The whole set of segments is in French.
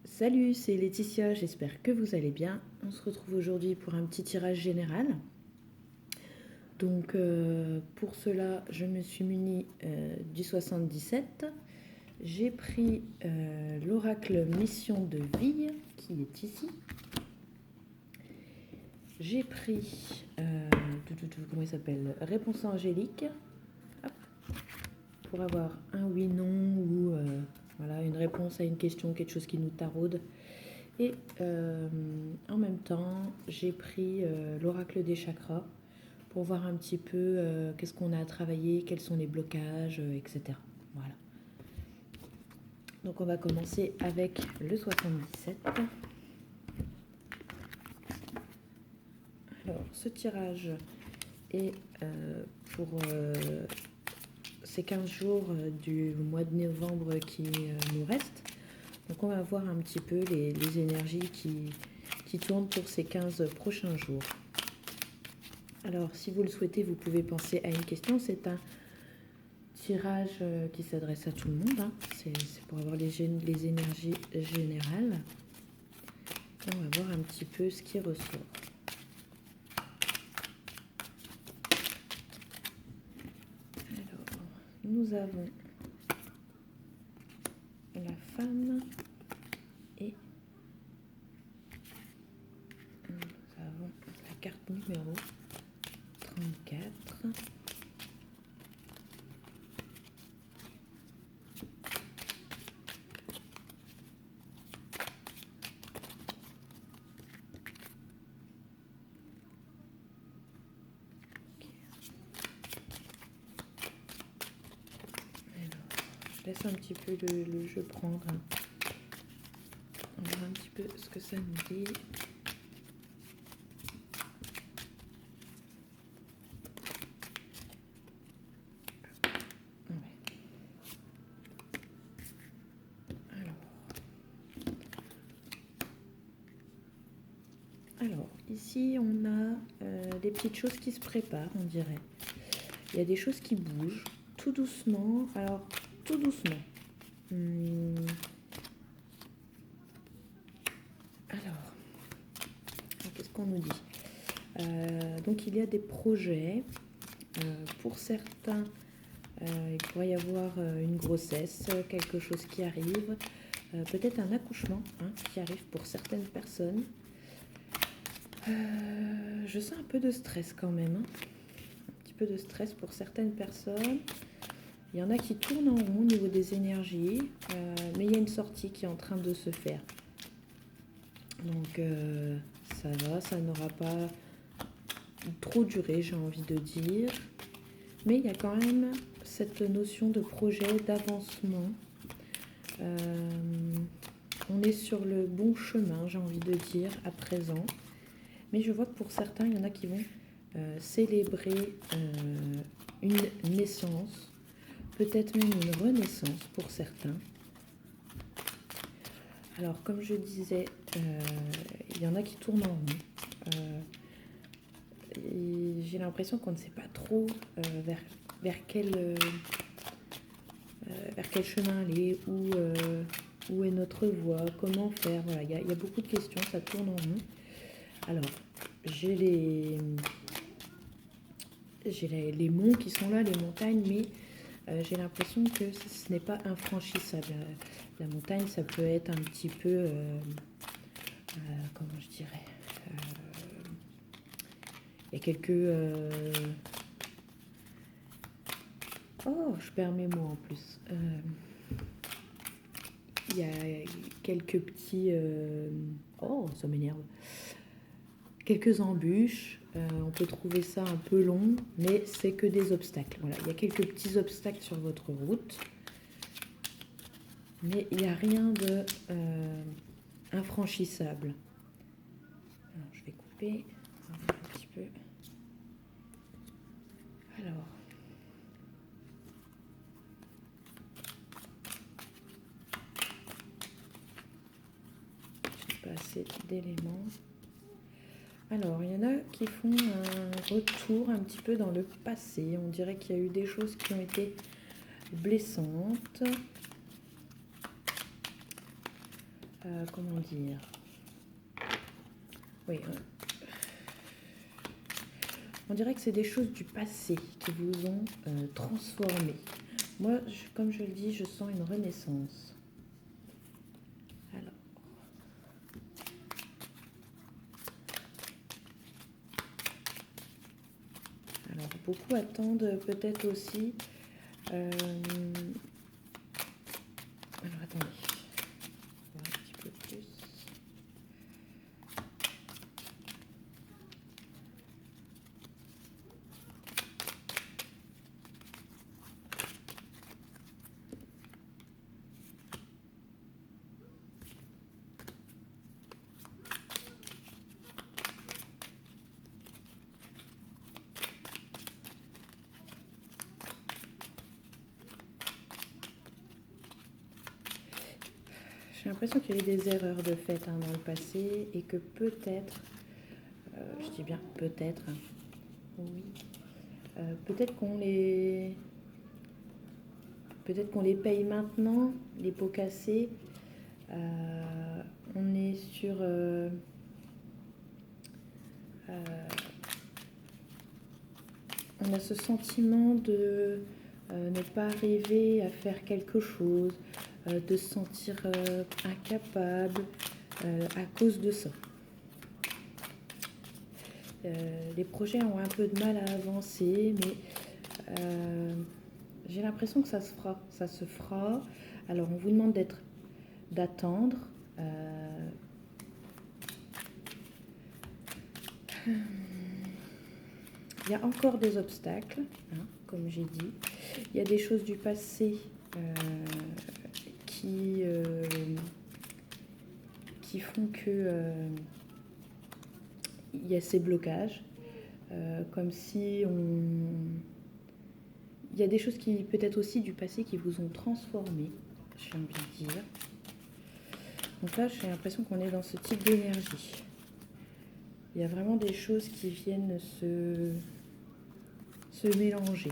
Salut, c'est Laetitia, j'espère que vous allez bien. On se retrouve aujourd'hui pour un petit tirage général. Donc pour cela, je me suis munie du 77. J'ai pris l'oracle Mission de Vie qui est ici. J'ai pris, comment il s'appelle, Réponse angélique. Hop, pour avoir un oui-non ou voilà, une réponse à une question, quelque chose qui nous taraude. Et en même temps, j'ai pris l'oracle des chakras pour voir un petit peu qu'est-ce qu'on a à travailler, quels sont les blocages, etc. Voilà. Donc on va commencer avec le 77. Alors ce tirage est pour ces 15 jours du mois de novembre qui nous restent. Donc on va voir un petit peu les énergies qui tournent pour ces 15 prochains jours. Alors si vous le souhaitez, vous pouvez penser à une question. C'est un tirage qui s'adresse à tout le monde. Hein. C'est pour avoir les énergies générales. Et on va voir un petit peu ce qui ressort. Alors, nous avons la femme et nous avons la carte numéro 34. Je laisse un petit peu le jeu prendre. On va voir un petit peu ce que ça nous dit. Alors, ici, on a des petites choses qui se préparent, on dirait. Il y a des choses qui bougent, tout doucement. Alors, tout doucement. Alors, qu'est-ce qu'on nous dit? Donc, il y a des projets. Pour certains, il pourrait y avoir une grossesse, quelque chose qui arrive. Peut-être un accouchement qui arrive pour certaines personnes. Je sens un peu de stress quand même. Un petit peu de stress pour certaines personnes. Il y en a qui tournent en rond au niveau des énergies, mais il y a une sortie qui est en train de se faire. Donc ça va, ça n'aura pas trop duré, j'ai envie de dire. Mais il y a quand même cette notion de projet, d'avancement. On est sur le bon chemin, j'ai envie de dire, à présent. Mais je vois que pour certains, il y en a qui vont célébrer une naissance, peut-être même une renaissance pour certains. Alors, comme je disais, il y en a qui tournent en rond. J'ai l'impression qu'on ne sait pas trop vers quel chemin aller, où est notre voie, comment faire. Voilà, il y a beaucoup de questions, ça tourne en rond. Alors, j'ai les monts qui sont là, les montagnes, mais j'ai l'impression que ce n'est pas infranchissable. La montagne, ça peut être un petit peu, comment je dirais, il y a quelques... Oh, je perds mes mots en plus. Il y a quelques petits... Oh, ça m'énerve. Quelques embûches. On peut trouver ça un peu long, mais c'est que des obstacles. Voilà, il y a quelques petits obstacles sur votre route. Mais il n'y a rien de infranchissable. Alors, je vais couper. On va voir un petit peu. Alors... pas assez d'éléments. Alors, il y en a qui font un retour un petit peu dans le passé. On dirait qu'il y a eu des choses qui ont été blessantes. comment dire? Oui, on dirait que c'est des choses du passé qui vous ont transformé. Moi, comme je le dis, je sens une renaissance. Alors beaucoup attendent peut-être aussi. Alors attendez, on va voir un petit peu plus. J'ai l'impression qu'il y a eu des erreurs de fait dans le passé et que peut-être, je dis bien peut-être, oui, peut-être qu'on les paye maintenant, les pots cassés. On est sur on a ce sentiment de ne pas arriver à faire quelque chose, de se sentir incapable à cause de ça. Les projets ont un peu de mal à avancer, mais j'ai l'impression que ça se fera. Alors on vous demande d'attendre. Il y a encore des obstacles, hein, comme j'ai dit. Il y a des choses du passé qui font que il y a ces blocages, comme si il y a des choses qui peut-être aussi du passé qui vous ont transformé, j'ai envie de dire. Donc là, j'ai l'impression qu'on est dans ce type d'énergie. Il y a vraiment des choses qui viennent se mélanger.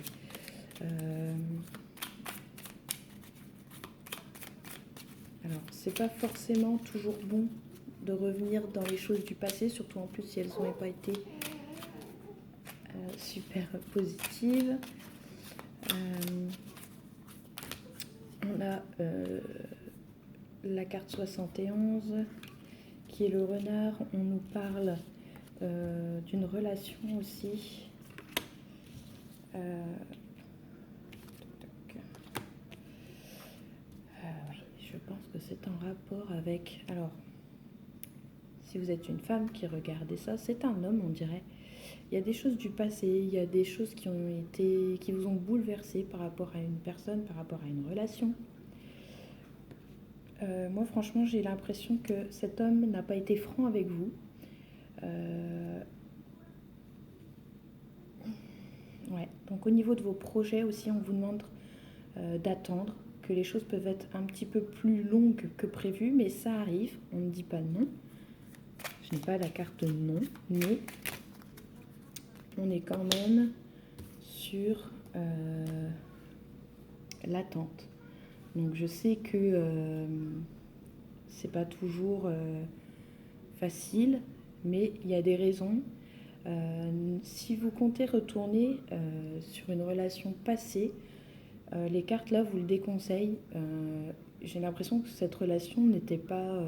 Alors, c'est pas forcément toujours bon de revenir dans les choses du passé, surtout en plus si elles n'ont pas été super positives. On a la carte 71 qui est le renard. On nous parle d'une relation aussi. Oui, je pense que c'est en rapport avec... Alors, si vous êtes une femme qui regardez ça, c'est un homme, on dirait. Il y a des choses du passé, il y a des choses qui vous ont bouleversé par rapport à une personne, par rapport à une relation. Moi, franchement, j'ai l'impression que cet homme n'a pas été franc avec vous. Ouais. Donc, au niveau de vos projets aussi, on vous demande d'attendre, que les choses peuvent être un petit peu plus longues que prévu, mais ça arrive, on ne dit pas non. Je n'ai pas la carte non, mais on est quand même sur l'attente. Donc je sais que c'est pas toujours facile, mais il y a des raisons. Si vous comptez retourner sur une relation passée, les cartes là vous le déconseillent. J'ai l'impression que cette relation n'était pas...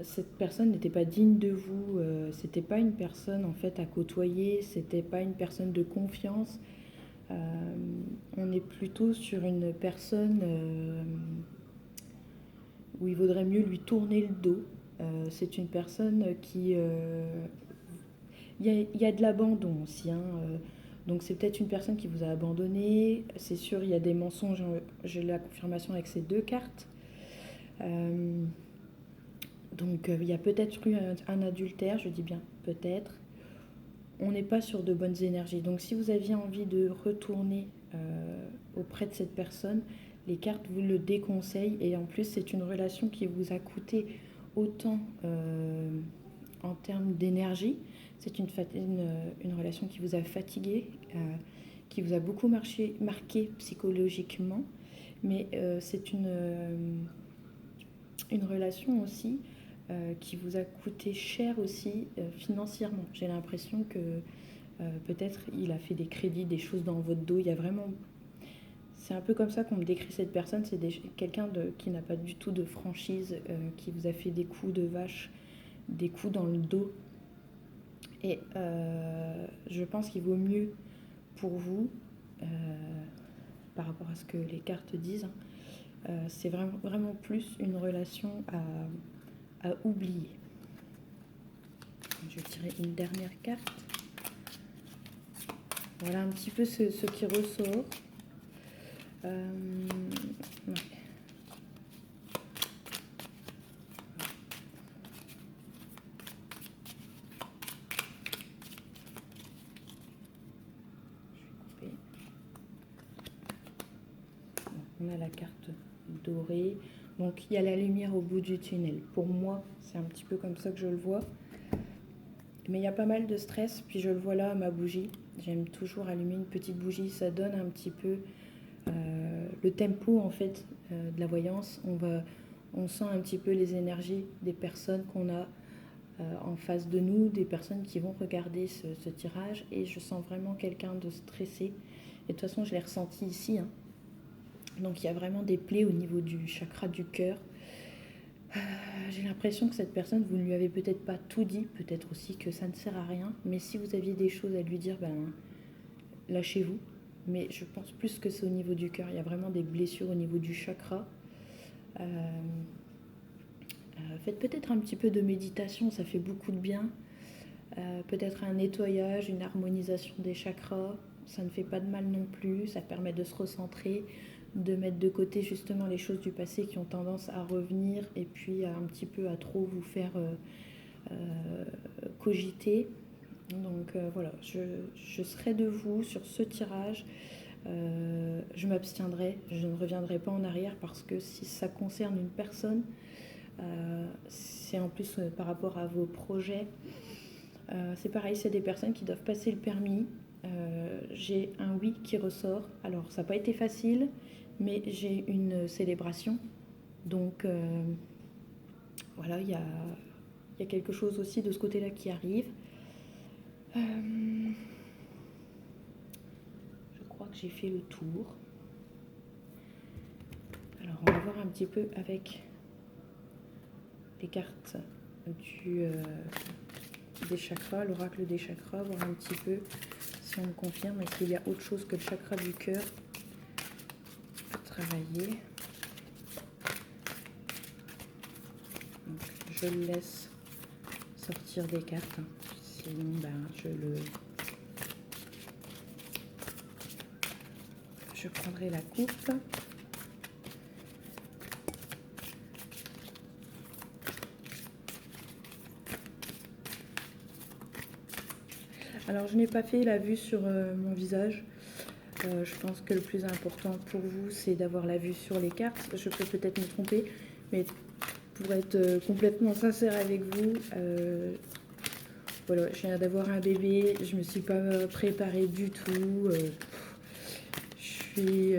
cette personne n'était pas digne de vous, c'était pas une personne en fait à côtoyer, c'était pas une personne de confiance. On est plutôt sur une personne où il vaudrait mieux lui tourner le dos. C'est une personne qui... Il y a de l'abandon aussi, hein, donc c'est peut-être une personne qui vous a abandonné. C'est sûr, il y a des mensonges, j'ai la confirmation avec ces deux cartes. Donc il y a peut-être eu un adultère, je dis bien peut-être. On n'est pas sur de bonnes énergies. Donc si vous aviez envie de retourner auprès de cette personne, les cartes vous le déconseillent. Et en plus, c'est une relation qui vous a coûté autant en termes d'énergie. C'est une relation qui vous a fatigué, qui vous a beaucoup marqué psychologiquement. Mais c'est une une relation aussi qui vous a coûté cher aussi financièrement. J'ai l'impression que peut-être il a fait des crédits, des choses dans votre dos. Il y a vraiment... C'est un peu comme ça qu'on me décrit cette personne. C'est quelqu'un qui n'a pas du tout de franchise, qui vous a fait des coups de vache, des coups dans le dos. Et je pense qu'il vaut mieux pour vous, par rapport à ce que les cartes disent, c'est vraiment, vraiment plus une relation à oublier. Je vais tirer une dernière carte. Voilà un petit peu ce qui ressort. Ouais. On a la carte dorée. Donc il y a la lumière au bout du tunnel. Pour moi, c'est un petit peu comme ça que je le vois. Mais il y a pas mal de stress. Puis je le vois là à ma bougie. J'aime toujours allumer une petite bougie. Ça donne un petit peu le tempo en fait de la voyance. On sent un petit peu les énergies des personnes qu'on a en face de nous, des personnes qui vont regarder ce tirage. Et je sens vraiment quelqu'un de stressé. Et de toute façon, je l'ai ressenti ici, hein. Donc il y a vraiment des plaies au niveau du chakra du cœur. J'ai l'impression que cette personne, vous ne lui avez peut-être pas tout dit, peut-être aussi que ça ne sert à rien. Mais si vous aviez des choses à lui dire, ben, lâchez-vous. Mais je pense plus que c'est au niveau du cœur. Il y a vraiment des blessures au niveau du chakra. Faites peut-être un petit peu de méditation, ça fait beaucoup de bien. Peut-être un nettoyage, une harmonisation des chakras. Ça ne fait pas de mal non plus. Ça permet de se recentrer, de mettre de côté justement les choses du passé qui ont tendance à revenir et puis un petit peu à trop vous faire cogiter. Donc voilà, je serai de vous sur ce tirage. Je m'abstiendrai, je ne reviendrai pas en arrière parce que si ça concerne une personne, c'est en plus par rapport à vos projets. C'est pareil, c'est des personnes qui doivent passer le permis. J'ai un oui qui ressort. Alors ça n'a pas été facile, mais j'ai une célébration. Donc voilà, il y a quelque chose aussi de ce côté-là qui arrive. Je crois que j'ai fait le tour. Alors on va voir un petit peu avec les cartes des chakras, l'oracle des chakras, voir un petit peu si on me confirme est-ce qu'il y a autre chose que le chakra du cœur à travailler. Donc, je le laisse sortir des cartes, sinon je prendrai la coupe. Alors je n'ai pas fait la vue sur mon visage. Je pense que le plus important pour vous, c'est d'avoir la vue sur les cartes. Je peux peut-être me tromper, mais pour être complètement sincère avec vous, voilà, je viens d'avoir un bébé, je ne me suis pas préparée du tout. Je suis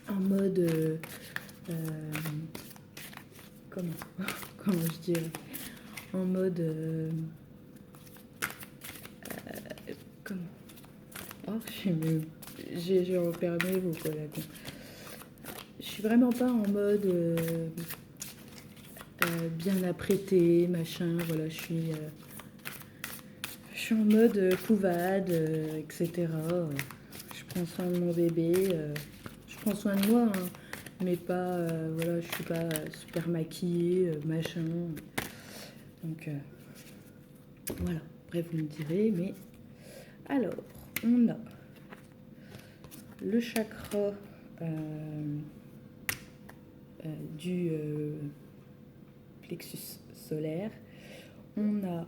en mode... comment je dirais, en mode... comment Oh, j'ai repéré mes mots, quoi, là. Je suis vraiment pas en mode bien apprêtée, machin. Voilà, je suis en mode couvade, etc. Je prends soin de mon bébé. Je prends soin de moi, hein, mais pas... voilà, je suis pas super maquillée, machin. Donc, voilà. Bref, vous me direz, mais... Alors, on a le chakra du plexus solaire. On a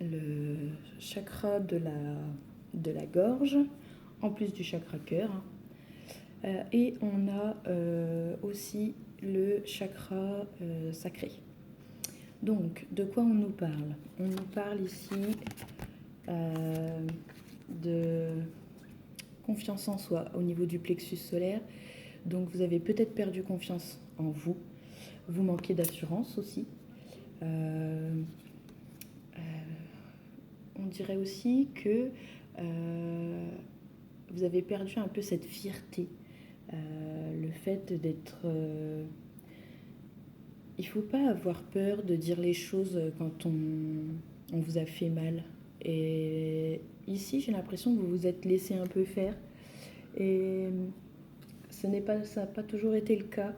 le chakra de la gorge, en plus du chakra cœur. Et on a aussi le chakra sacré. Donc, de quoi on nous parle? On nous parle ici de confiance en soi au niveau du plexus solaire, Donc vous avez peut-être perdu confiance en vous. Vous manquez d'assurance aussi. Euh, on dirait aussi que vous avez perdu un peu cette fierté. Le fait d'être... il ne faut pas avoir peur de dire les choses quand on vous a fait mal. Et ici, j'ai l'impression que vous vous êtes laissé un peu faire. Et ça n'a pas toujours été le cas.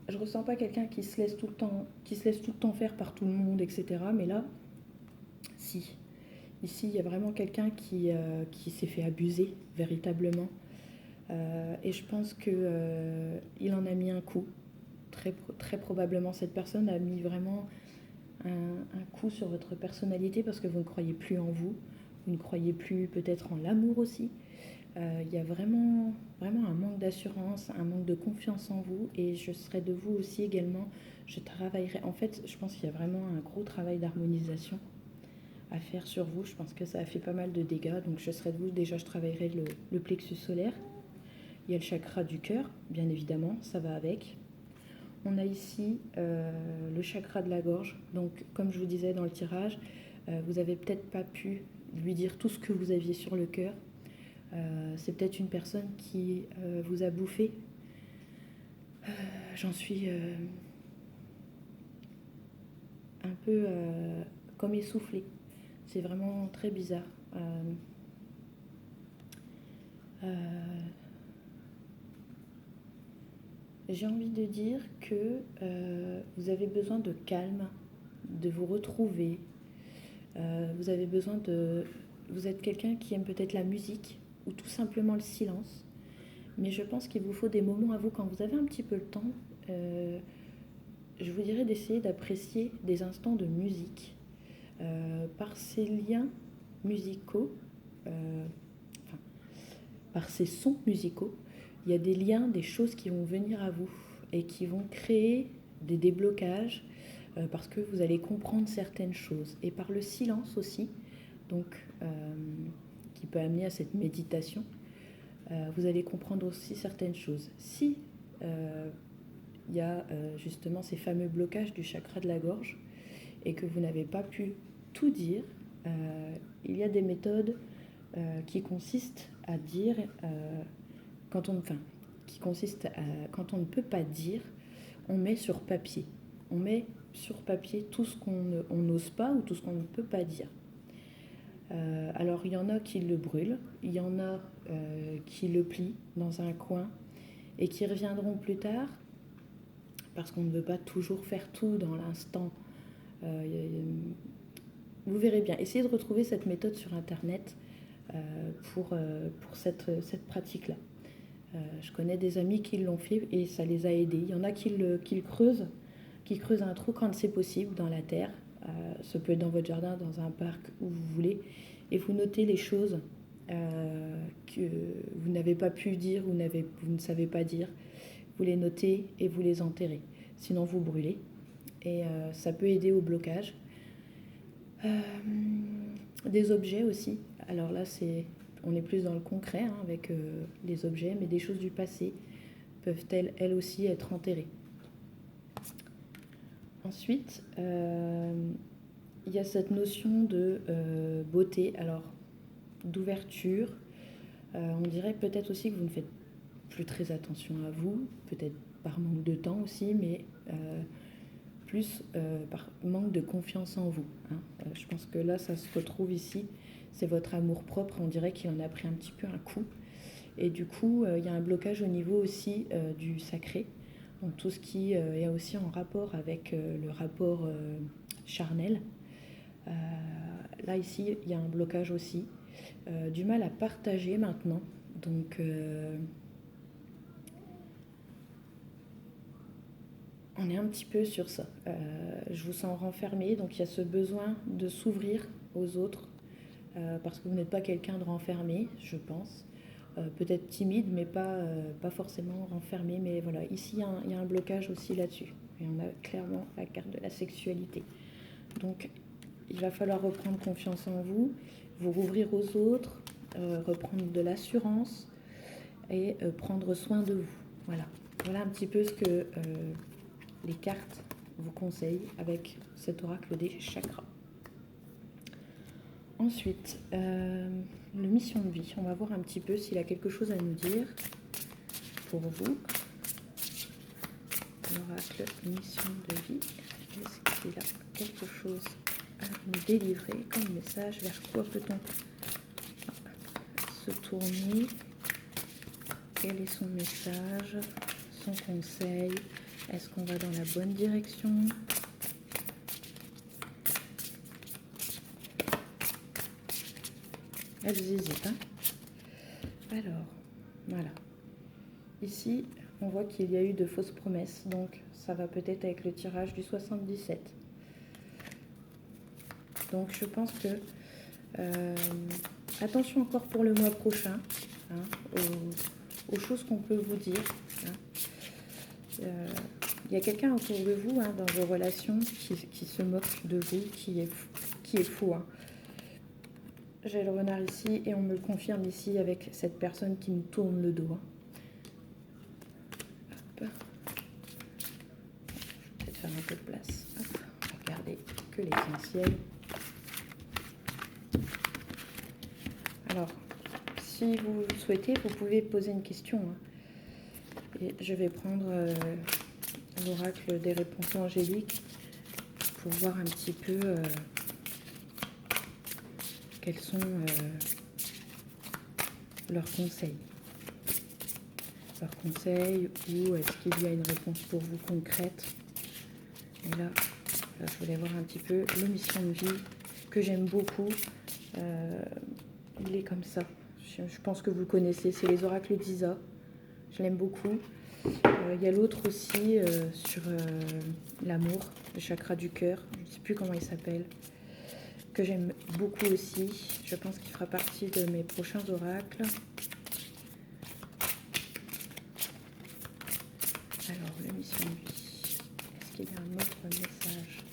Je ressens pas quelqu'un qui se laisse qui se laisse tout le temps faire par tout le monde, etc. Mais là, si. Ici, il y a vraiment quelqu'un qui s'est fait abuser véritablement. Et je pense que il en a mis un coup. Très probablement, cette personne a mis vraiment un coup sur votre personnalité parce que vous ne croyez plus en vous. Vous ne croyez plus peut-être en l'amour aussi. Il y a vraiment, vraiment un manque d'assurance, un manque de confiance en vous. Et je serai de vous aussi également. Je travaillerai. En fait, je pense qu'il y a vraiment un gros travail d'harmonisation à faire sur vous. Je pense que ça a fait pas mal de dégâts. Donc je serai de vous. Déjà, je travaillerai le plexus solaire. Il y a le chakra du cœur, bien évidemment, ça va avec. On a ici le chakra de la gorge. Donc, comme je vous disais dans le tirage, vous n'avez peut-être pas pu lui dire tout ce que vous aviez sur le cœur. C'est peut-être une personne qui vous a bouffé. J'en suis un peu comme essoufflée. C'est vraiment très bizarre. J'ai envie de dire que vous avez besoin de calme, de vous retrouver. Vous avez besoin de... Vous êtes quelqu'un qui aime peut-être la musique ou tout simplement le silence. Mais je pense qu'il vous faut des moments à vous quand vous avez un petit peu le temps. Je vous dirais d'essayer d'apprécier des instants de musique par ces liens musicaux, enfin, par ces sons musicaux. Il y a des liens, des choses qui vont venir à vous et qui vont créer des déblocages parce que vous allez comprendre certaines choses. Et par le silence aussi, donc qui peut amener à cette méditation, vous allez comprendre aussi certaines choses. Si il y a justement ces fameux blocages du chakra de la gorge et que vous n'avez pas pu tout dire, il y a des méthodes qui consistent à dire quand on, enfin, qui consiste à, quand on ne peut pas dire, on met sur papier. On met sur papier tout ce qu'on n'ose pas ou tout ce qu'on ne peut pas dire. Alors il y en a qui le brûlent, il y en a qui le plient dans un coin et qui reviendront plus tard parce qu'on ne veut pas toujours faire tout dans l'instant. Vous verrez bien, essayez de retrouver cette méthode sur internet pour cette pratique-là. Je connais des amis qui l'ont fait et ça les a aidés. Il y en a qui creusent un trou quand c'est possible dans la terre. Ça peut être dans votre jardin, dans un parc, où vous voulez. Et vous notez les choses que vous n'avez pas pu dire, vous ne savez pas dire. Vous les notez et vous les enterrez. Sinon, vous brûlez. Et ça peut aider au blocage. Des objets aussi. Alors là, on est plus dans le concret hein, avec les objets, mais des choses du passé peuvent elles aussi être enterrées. Ensuite, il y a cette notion de beauté, alors d'ouverture. On dirait peut-être aussi que vous ne faites plus très attention à vous, peut-être par manque de temps aussi, mais plus par manque de confiance en vous. Hein. Je pense que là, ça se retrouve ici. C'est votre amour-propre, on dirait qu'il en a pris un petit peu un coup. Et du coup, il y a un blocage au niveau aussi du sacré. Donc tout ce qui est aussi en rapport avec le rapport charnel. Là, ici, il y a un blocage aussi. Du mal à partager maintenant. Donc, on est un petit peu sur ça. Je vous sens renfermé, donc il y a ce besoin de s'ouvrir aux autres, parce que vous n'êtes pas quelqu'un de renfermé, je pense. Peut-être timide, mais pas forcément renfermé. Mais voilà, ici, il y a un blocage aussi là-dessus. Et on a clairement la carte de la sexualité. Donc, il va falloir reprendre confiance en vous, vous rouvrir aux autres, reprendre de l'assurance et prendre soin de vous. Voilà un petit peu ce que les cartes vous conseillent avec cet oracle des chakras. Ensuite, le mission de vie. On va voir un petit peu s'il a quelque chose à nous dire pour vous. L'oracle mission de vie. Est-ce qu'il a quelque chose à nous délivrer comme message? Vers quoi peut-on se tourner? Quel est son message, son conseil? Est-ce qu'on va dans la bonne direction? Elles hésitent. Alors, voilà. Ici, on voit qu'il y a eu de fausses promesses, donc ça va peut-être avec le tirage du 77. Donc je pense que attention encore pour le mois prochain, hein, aux choses qu'on peut vous dire. Hein. Il y a quelqu'un autour de vous, hein, dans vos relations qui se moque de vous, qui est fou. Hein. J'ai le renard ici et on me le confirme ici avec cette personne qui nous tourne le dos. Hein. Hop. Je vais peut-être faire un peu de place. Hop. On va garder que l'essentiel. Alors, si vous le souhaitez, vous pouvez poser une question. Hein. Et je vais prendre l'oracle des réponses angéliques pour voir un petit peu quels sont leurs conseils. Leurs conseils, ou est-ce qu'il y a une réponse pour vous concrète? Et là, je voulais voir un petit peu le mission de vie que j'aime beaucoup. Il est comme ça. Je pense que vous le connaissez, c'est les oracles d'Isa. Je l'aime beaucoup. Il y a l'autre aussi sur l'amour, le chakra du cœur. Je ne sais plus comment il s'appelle. Que j'aime beaucoup aussi. Je pense qu'il fera partie de mes prochains oracles. Alors, la mission de vie. Est-ce qu'il y a un autre message?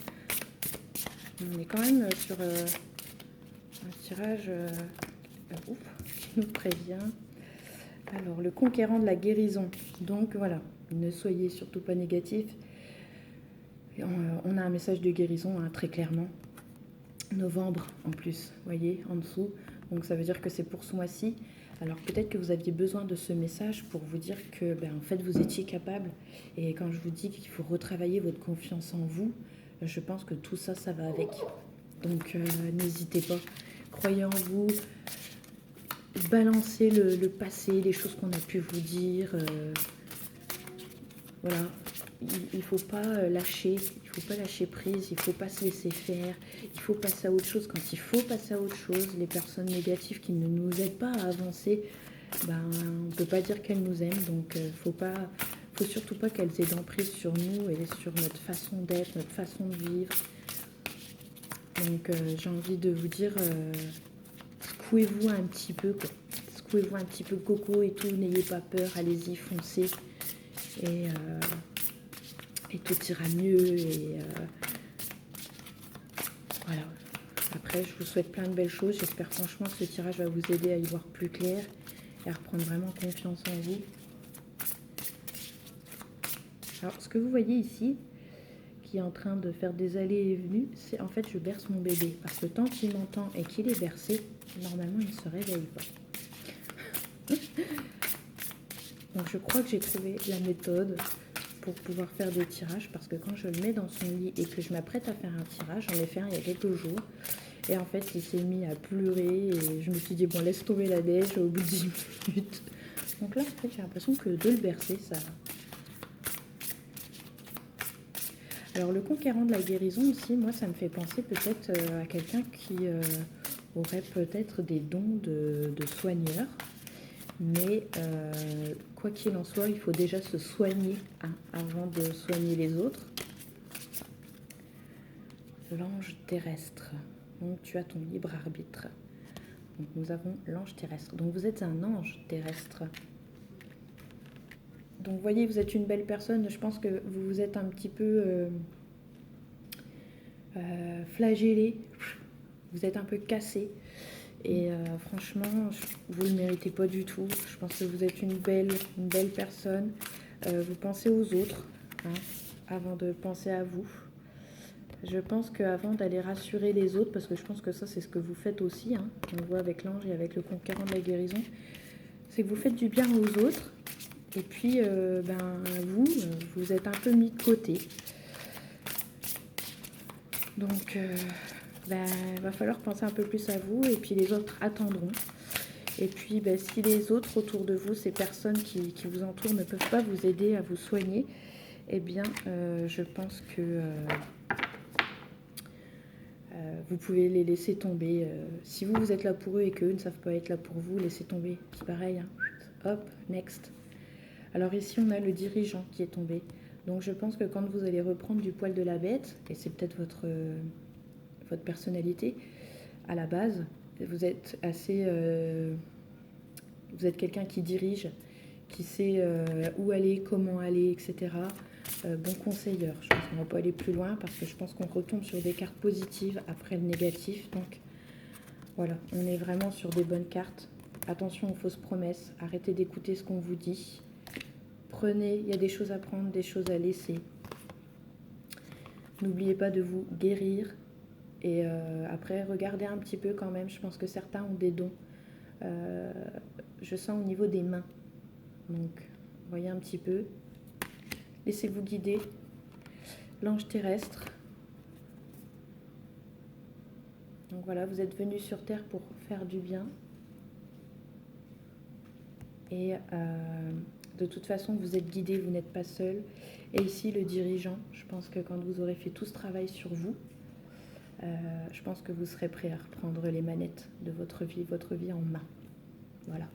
On est quand même sur un tirage qui nous prévient. Alors, le conquérant de la guérison. Donc, voilà, ne soyez surtout pas négatifs. On a un message de guérison, hein, très clairement. Novembre, en plus, vous voyez, en dessous. Donc, ça veut dire que c'est pour ce mois-ci. Alors, peut-être que vous aviez besoin de ce message pour vous dire que, en fait, vous étiez capable. Et quand je vous dis qu'il faut retravailler votre confiance en vous, je pense que tout ça, ça va avec. Donc, n'hésitez pas. Croyez en vous. Balancez le passé, les choses qu'on a pu vous dire. Voilà. Il ne faut pas lâcher, il ne faut pas lâcher prise, il ne faut pas se laisser faire, il faut passer à autre chose. Quand il faut passer à autre chose, les personnes négatives qui ne nous aident pas à avancer, on ne peut pas dire qu'elles nous aiment. Donc, faut surtout pas qu'elles aient d'emprise sur nous et sur notre façon d'être, notre façon de vivre. Donc, j'ai envie de vous dire, secouez-vous un petit peu, quoi. Secouez-vous un petit peu coco et tout, n'ayez pas peur, allez-y, foncez. Et tout ira mieux. Et voilà. Après, je vous souhaite plein de belles choses. J'espère franchement que ce tirage va vous aider à y voir plus clair et à reprendre vraiment confiance en vous. Alors, ce que vous voyez ici, qui est en train de faire des allées et venues, c'est en fait je berce mon bébé. Parce que tant qu'il m'entend et qu'il est bercé, normalement il ne se réveille pas. Donc je crois que j'ai trouvé la méthode pour pouvoir faire des tirages, parce que quand je le mets dans son lit et que je m'apprête à faire un tirage, j'en ai fait un il y a quelques jours, et en fait il s'est mis à pleurer et je me suis dit bon, laisse tomber la neige au bout de 10 minutes. Donc là en fait j'ai l'impression que de le bercer, ça... Alors le conquérant de la guérison ici, moi ça me fait penser peut-être à quelqu'un qui aurait peut-être des dons de soigneur. Mais quoi qu'il en soit, il faut déjà se soigner avant de soigner les autres. L'ange terrestre. Donc tu as ton libre arbitre. Donc nous avons l'ange terrestre. Donc vous êtes un ange terrestre. Donc vous voyez, vous êtes une belle personne. Je pense que vous vous êtes un petit peu flagellé. Vous êtes un peu cassé. Et franchement, vous ne le méritez pas du tout. Je pense que vous êtes une belle personne. Vous pensez aux autres, hein, avant de penser à vous. Je pense qu'avant d'aller rassurer les autres, parce que je pense que ça c'est ce que vous faites aussi, hein, on le voit avec l'ange et avec le conquérant de la guérison, c'est que vous faites du bien aux autres, et puis vous êtes un peu mis de côté. Donc il va falloir penser un peu plus à vous, et puis les autres attendront. Et puis si les autres autour de vous, ces personnes qui vous entourent, ne peuvent pas vous aider à vous soigner, eh bien je pense que vous pouvez les laisser tomber. Si vous êtes là pour eux et qu'eux ne savent pas être là pour vous, laissez tomber. C'est pareil, hein. Hop, next. Alors ici, on a le dirigeant qui est tombé. Donc je pense que quand vous allez reprendre du poil de la bête, et c'est peut-être votre personnalité à la base, vous êtes assez... vous êtes quelqu'un qui dirige, qui sait où aller, comment aller, etc. Bon conseilleur. Je pense qu'on ne va pas aller plus loin parce que je pense qu'on retombe sur des cartes positives après le négatif. Donc voilà, on est vraiment sur des bonnes cartes. Attention aux fausses promesses. Arrêtez d'écouter ce qu'on vous dit. Prenez, il y a des choses à prendre, des choses à laisser. N'oubliez pas de vous guérir. Et après, regardez un petit peu quand même. Je pense que certains ont des dons. Je sens au niveau des mains. Donc, voyez un petit peu. Laissez-vous guider. L'ange terrestre. Donc voilà, vous êtes venu sur Terre pour faire du bien. Et de toute façon, vous êtes guidé, vous n'êtes pas seul. Et ici, le dirigeant, je pense que quand vous aurez fait tout ce travail sur vous, je pense que vous serez prêt à reprendre les manettes de votre vie en main. Voilà.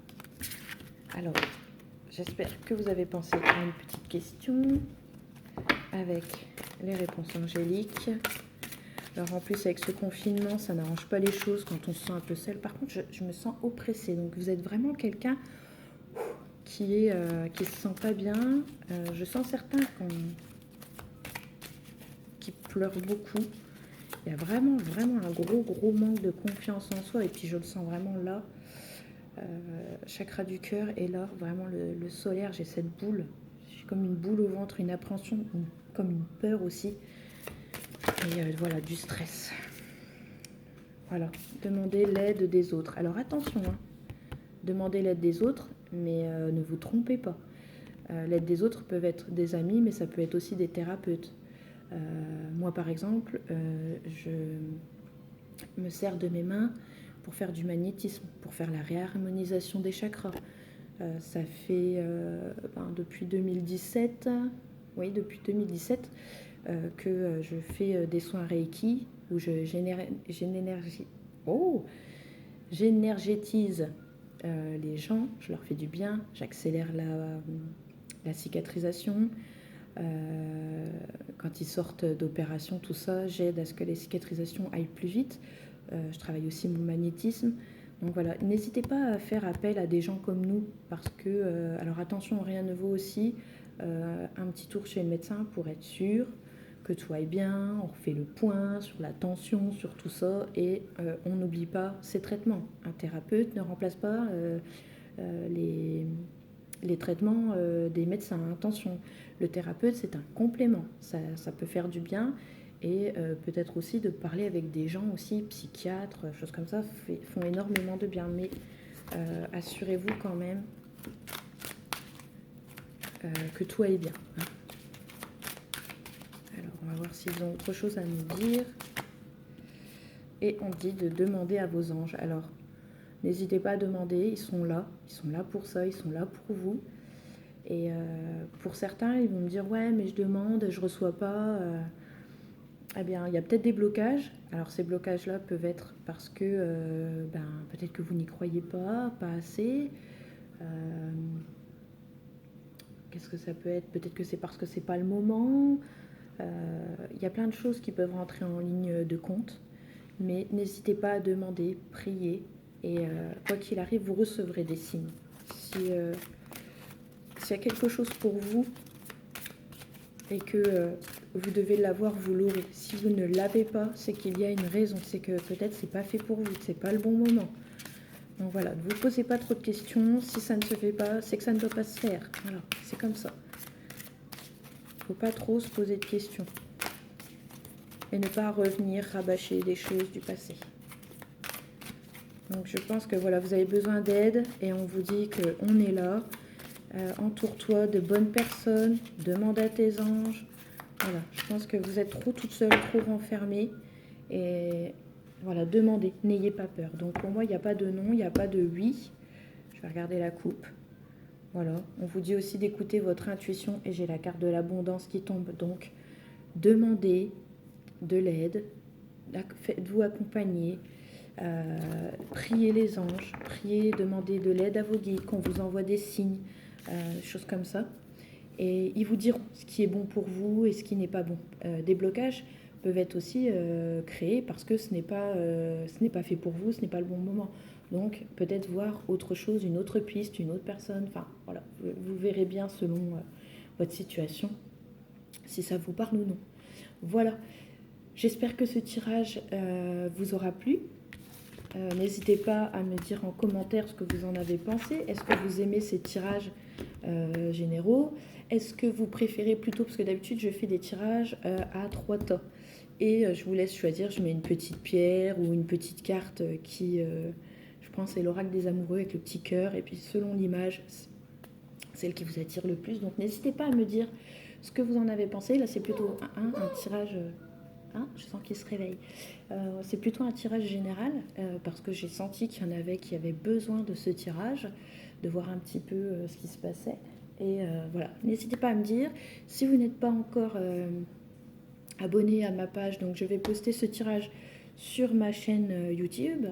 Alors, j'espère que vous avez pensé à une petite question avec les réponses angéliques. Alors en plus, avec ce confinement, ça n'arrange pas les choses quand on se sent un peu seul. Par contre, je me sens oppressée. Donc vous êtes vraiment quelqu'un qui se sent pas bien. Je sens certains qui pleurent beaucoup. Il y a vraiment un gros manque de confiance en soi. Et puis je le sens vraiment là. Chakra du cœur. Et là, vraiment le solaire, j'ai cette boule. J'ai comme une boule au ventre, une appréhension, comme une peur aussi. Et voilà, du stress. Voilà, demandez l'aide des autres. Alors attention, hein. Demandez l'aide des autres, mais ne vous trompez pas. L'aide des autres peuvent être des amis, mais ça peut être aussi des thérapeutes. Moi, par exemple, je me sers de mes mains pour faire du magnétisme, pour faire la réharmonisation des chakras. Ça fait depuis 2017, oui, depuis 2017, que je fais des soins Reiki, où j'énergétise les gens, je leur fais du bien, j'accélère la cicatrisation. Quand ils sortent d'opération, tout ça, j'aide à ce que les cicatrisations aillent plus vite. Je travaille aussi mon magnétisme. Donc voilà, n'hésitez pas à faire appel à des gens comme nous, parce que, alors attention, rien ne vaut aussi un petit tour chez le médecin pour être sûr que tout aille bien, on refait le point sur la tension, sur tout ça, et on n'oublie pas ses traitements. Un thérapeute ne remplace pas les traitements des médecins. Attention, le thérapeute, c'est un complément. Ça peut faire du bien, et peut-être aussi de parler avec des gens aussi, psychiatres, choses comme ça, font énormément de bien. Mais assurez-vous quand même que tout aille bien, hein. Alors, on va voir s'ils ont autre chose à nous dire. Et on dit de demander à vos anges. Alors, n'hésitez pas à demander, ils sont là pour ça, ils sont là pour vous. Et pour certains, ils vont me dire, ouais, mais je demande, je reçois pas. Eh bien, il y a peut-être des blocages. Alors, ces blocages-là peuvent être parce que peut-être que vous n'y croyez pas assez. Qu'est-ce que ça peut être? Peut-être que c'est parce que c'est pas le moment. Il y a plein de choses qui peuvent rentrer en ligne de compte. Mais n'hésitez pas à demander, prier. Et quoi qu'il arrive, vous recevrez des signes. S'il y a quelque chose pour vous et que vous devez l'avoir, vous l'aurez. Si vous ne l'avez pas, c'est qu'il y a une raison. C'est que peut-être c'est pas fait pour vous, c'est pas le bon moment. Donc voilà, ne vous posez pas trop de questions. Si ça ne se fait pas, c'est que ça ne doit pas se faire. Voilà, c'est comme ça. Il ne faut pas trop se poser de questions. Et ne pas revenir rabâcher des choses du passé. Donc je pense que voilà, vous avez besoin d'aide et on vous dit qu'on est là. Entoure-toi de bonnes personnes, demande à tes anges. Voilà, je pense que vous êtes trop toute seule, trop renfermée. Et voilà, demandez, n'ayez pas peur. Donc pour moi, il n'y a pas de non, il n'y a pas de oui. Je vais regarder la coupe. Voilà, on vous dit aussi d'écouter votre intuition et j'ai la carte de l'abondance qui tombe. Donc demandez de l'aide, faites-vous accompagner. Priez les anges, priez, demandez de l'aide à vos guides, qu'on vous envoie des signes, choses comme ça. Et ils vous diront ce qui est bon pour vous et ce qui n'est pas bon. Des blocages peuvent être aussi créés parce que ce n'est pas fait pour vous, ce n'est pas le bon moment. Donc peut-être voir autre chose, une autre piste, une autre personne. Enfin voilà, vous verrez bien selon votre situation si ça vous parle ou non. Voilà, j'espère que ce tirage vous aura plu. N'hésitez pas à me dire en commentaire ce que vous en avez pensé. Est-ce que vous aimez ces tirages généraux? Est-ce que vous préférez plutôt, parce que d'habitude je fais des tirages à 3 tas. Et je vous laisse choisir, je mets une petite pierre ou une petite carte qui, je pense, c'est l'oracle des amoureux avec le petit cœur. Et puis selon l'image, celle qui vous attire le plus. Donc n'hésitez pas à me dire ce que vous en avez pensé. Là c'est plutôt un tirage... je sens qu'il se réveille. C'est plutôt un tirage général parce que j'ai senti qu'il y en avait qui avaient besoin de ce tirage, de voir un petit peu ce qui se passait. Et voilà, n'hésitez pas à me dire. Si vous n'êtes pas encore abonné à ma page, donc je vais poster ce tirage sur ma chaîne YouTube,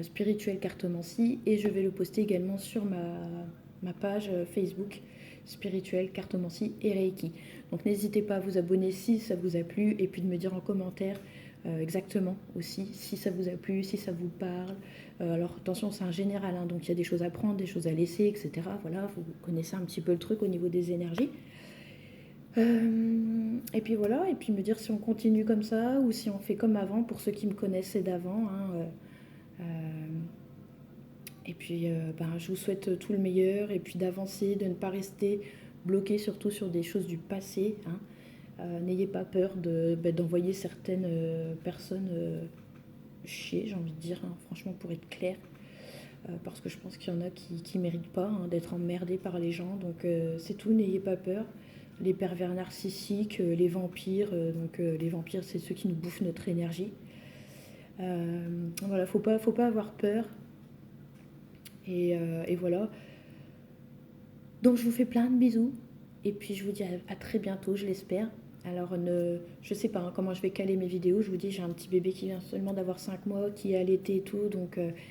Spirituelle Cartomancie, et je vais le poster également sur ma page Facebook, Spirituelle Cartomancie et Reiki. Donc n'hésitez pas à vous abonner si ça vous a plu et puis de me dire en commentaire exactement aussi si ça vous a plu, si ça vous parle. Alors attention, c'est un général, hein, donc il y a des choses à prendre, des choses à laisser, etc. Voilà, vous connaissez un petit peu le truc au niveau des énergies. Et puis voilà, et puis me dire si on continue comme ça ou si on fait comme avant pour ceux qui me connaissaient d'avant. Et puis je vous souhaite tout le meilleur et puis d'avancer, de ne pas rester bloqué surtout sur des choses du passé. N'ayez pas peur d'envoyer certaines personnes chier, j'ai envie de dire, franchement pour être clair. Parce que je pense qu'il y en a qui ne méritent pas d'être emmerdés par les gens. Donc c'est tout, n'ayez pas peur. Les pervers narcissiques, les vampires, les vampires c'est ceux qui nous bouffent notre énergie. Voilà, faut pas avoir peur. Et voilà. Donc je vous fais plein de bisous. Et puis je vous dis à très bientôt, je l'espère. Alors je sais pas comment je vais caler mes vidéos. Je vous dis, j'ai un petit bébé qui vient seulement d'avoir 5 mois, qui est allaité et tout. Donc